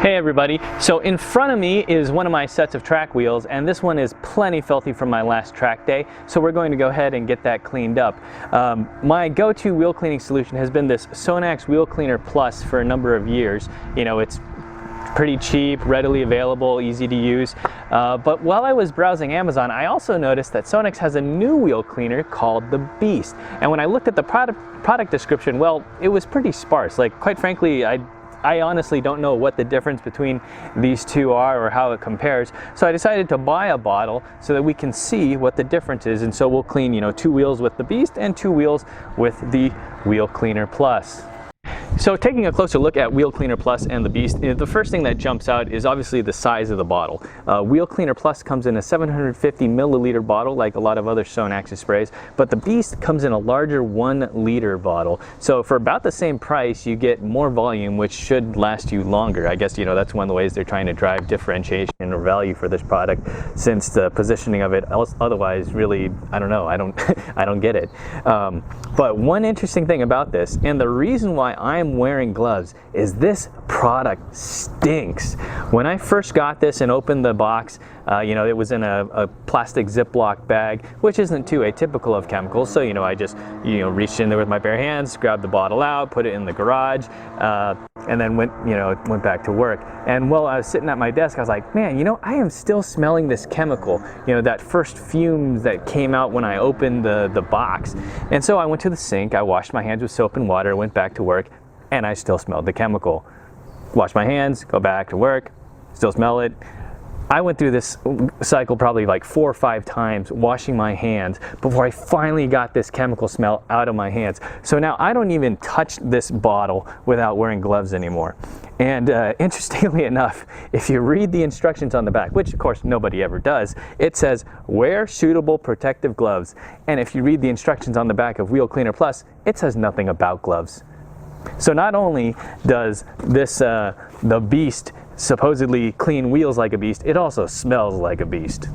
Hey everybody, so in front of me is one of my sets of track wheels, and this one is plenty filthy from my last track day, so we're going to go ahead and get that cleaned up. My go-to wheel cleaning solution has been this Sonax Wheel Cleaner Plus for a number of years. You know, it's pretty cheap, readily available, easy to use. But while I was browsing Amazon, I also noticed that Sonax has a new wheel cleaner called the Beast. And when I looked at the product description, well, it was pretty sparse. Like, quite frankly, I honestly don't know what the difference between these two are or how it compares. So I decided to buy a bottle so that we can see what the difference is. And so we'll clean, you know, 2 wheels with the Beast and 2 wheels with the Wheel Cleaner Plus. So taking a closer look at Wheel Cleaner Plus and the Beast, the first thing that jumps out is obviously the size of the bottle. Wheel Cleaner Plus comes in a 750 milliliter bottle like a lot of other Sonax sprays, but the Beast comes in a larger 1 liter bottle. So for about the same price, you get more volume, which should last you longer. I guess, you know, that's one of the ways they're trying to drive differentiation or value for this product, since the positioning of it otherwise really, I don't know, I don't get it. But one interesting thing about this, and the reason why I'm wearing gloves, is this product stinks. When I first got this and opened the box, you know, it was in a plastic Ziploc bag, which isn't too atypical of chemicals. So, you know, I just, you know, reached in there with my bare hands, grabbed the bottle out, put it in the garage, and then went back to work. And while I was sitting at my desk, I was like, man, you know, I am still smelling this chemical, you know, that first fumes that came out when I opened the box. And so I went to the sink, I washed my hands with soap and water, went back to work, and I still smelled the chemical. Wash my hands, go back to work, still smell it. I went through this cycle probably like 4 or 5 times washing my hands before I finally got this chemical smell out of my hands. So now I don't even touch this bottle without wearing gloves anymore. And interestingly enough, if you read the instructions on the back, which of course nobody ever does, it says wear suitable protective gloves. And if you read the instructions on the back of Wheel Cleaner Plus, it says nothing about gloves. So not only does this the Beast supposedly clean wheels like a beast, it also smells like a beast.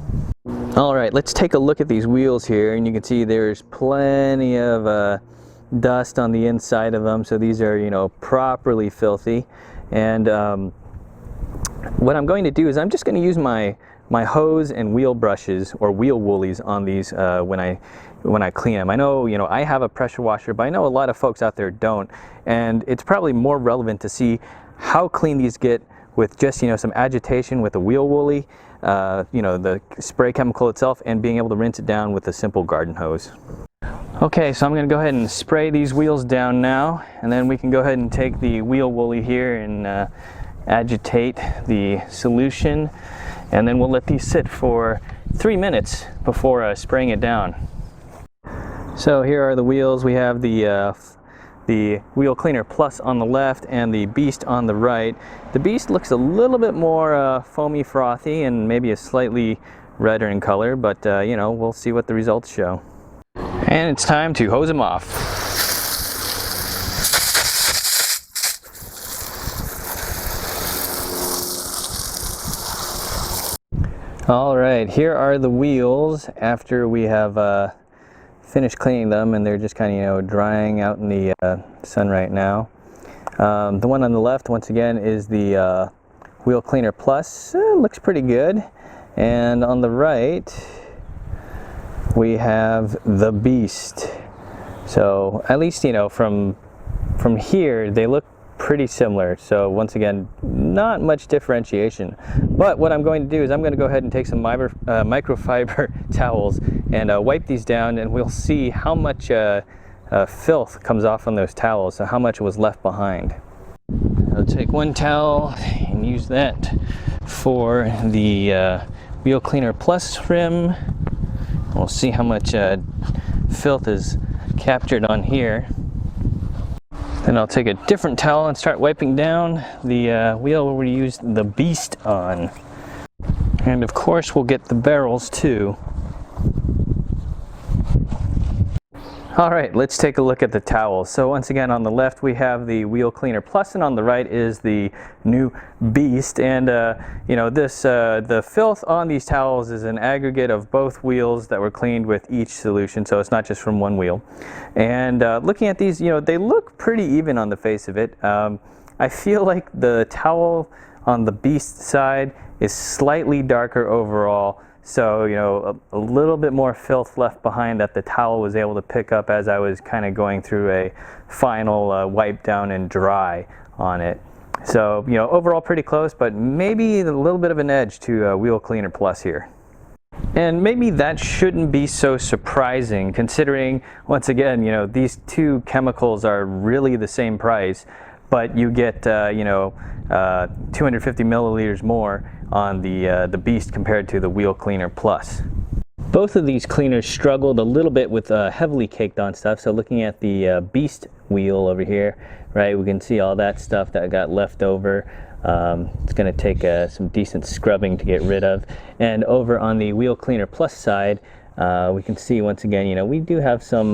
All right, let's take a look at these wheels here, and you can see there's plenty of dust on the inside of them. So these are, you know, properly filthy. And what I'm going to do is I'm just going to use my hose and wheel brushes or wheel woolies on these when I clean them. I know, you know, I have a pressure washer, but I know a lot of folks out there don't, and it's probably more relevant to see how clean these get with just, you know, some agitation with a wheel woolly, you know, the spray chemical itself, and being able to rinse it down with a simple garden hose. Okay, so I'm going to go ahead and spray these wheels down now, and then we can go ahead and take the wheel woolly here and agitate the solution, and then we'll let these sit for 3 minutes before spraying it down. So here are the wheels. We have the Wheel Cleaner Plus on the left and the Beast on the right. The Beast looks a little bit more foamy, frothy, and maybe a slightly redder in color, but you know, we'll see what the results show. And it's time to hose them off. All right, here are the wheels after we have finished cleaning them, and they're just kind of, you know, drying out in the sun right now. The one on the left, once again, is the Wheel Cleaner Plus. Looks pretty good. And on the right, we have the Beast. So at least, you know, from here, they look pretty similar. So once again, not much differentiation. But what I'm going to do is I'm going to go ahead and take some microfiber towels and wipe these down, and we'll see how much filth comes off on those towels, so how much was left behind. I'll take one towel and use that for the Wheel Cleaner Plus rim. We'll see how much filth is captured on here. Then I'll take a different towel and start wiping down the wheel where we used the Beast on. And of course we'll get the barrels too. Alright, let's take a look at the towels. So once again, on the left we have the Wheel Cleaner Plus, and on the right is the new Beast. And you know, this the filth on these towels is an aggregate of both wheels that were cleaned with each solution, so it's not just from one wheel. And looking at these, you know, they look pretty even on the face of it. I feel like the towel on the Beast side is slightly darker overall. So, you know, a little bit more filth left behind that the towel was able to pick up as I was kind of going through a final wipe down and dry on it. So, you know, overall pretty close, but maybe a little bit of an edge to Wheel Cleaner Plus here. And maybe that shouldn't be so surprising, considering, once again, you know, these two chemicals are really the same price, but you get, you know, 250 milliliters more on the Beast compared to the Wheel Cleaner Plus. Both of these cleaners struggled a little bit with heavily caked on stuff. So looking at the Beast wheel over here, right, we can see all that stuff that got left over. It's going to take some decent scrubbing to get rid of. And over on the Wheel Cleaner Plus side, we can see once again, you know, we do have some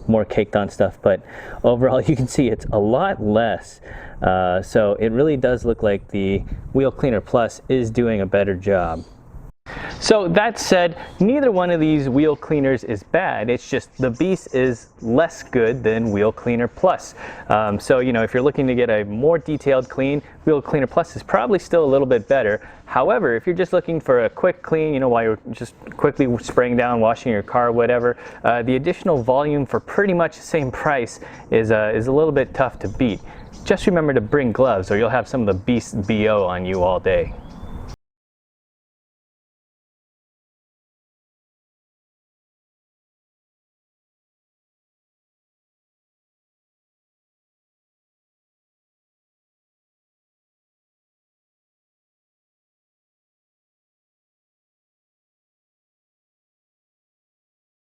more caked on stuff, but overall you can see it's a lot less. So it really does look like the Wheel Cleaner Plus is doing a better job. So that said, neither one of these wheel cleaners is bad. It's just the Beast is less good than Wheel Cleaner Plus. So, you know, if you're looking to get a more detailed clean, Wheel Cleaner Plus is probably still a little bit better. However, if you're just looking for a quick clean, you know, while you're just quickly spraying down, washing your car, whatever, the additional volume for pretty much the same price is a little bit tough to beat. Just remember to bring gloves or you'll have some of the Beast BO on you all day.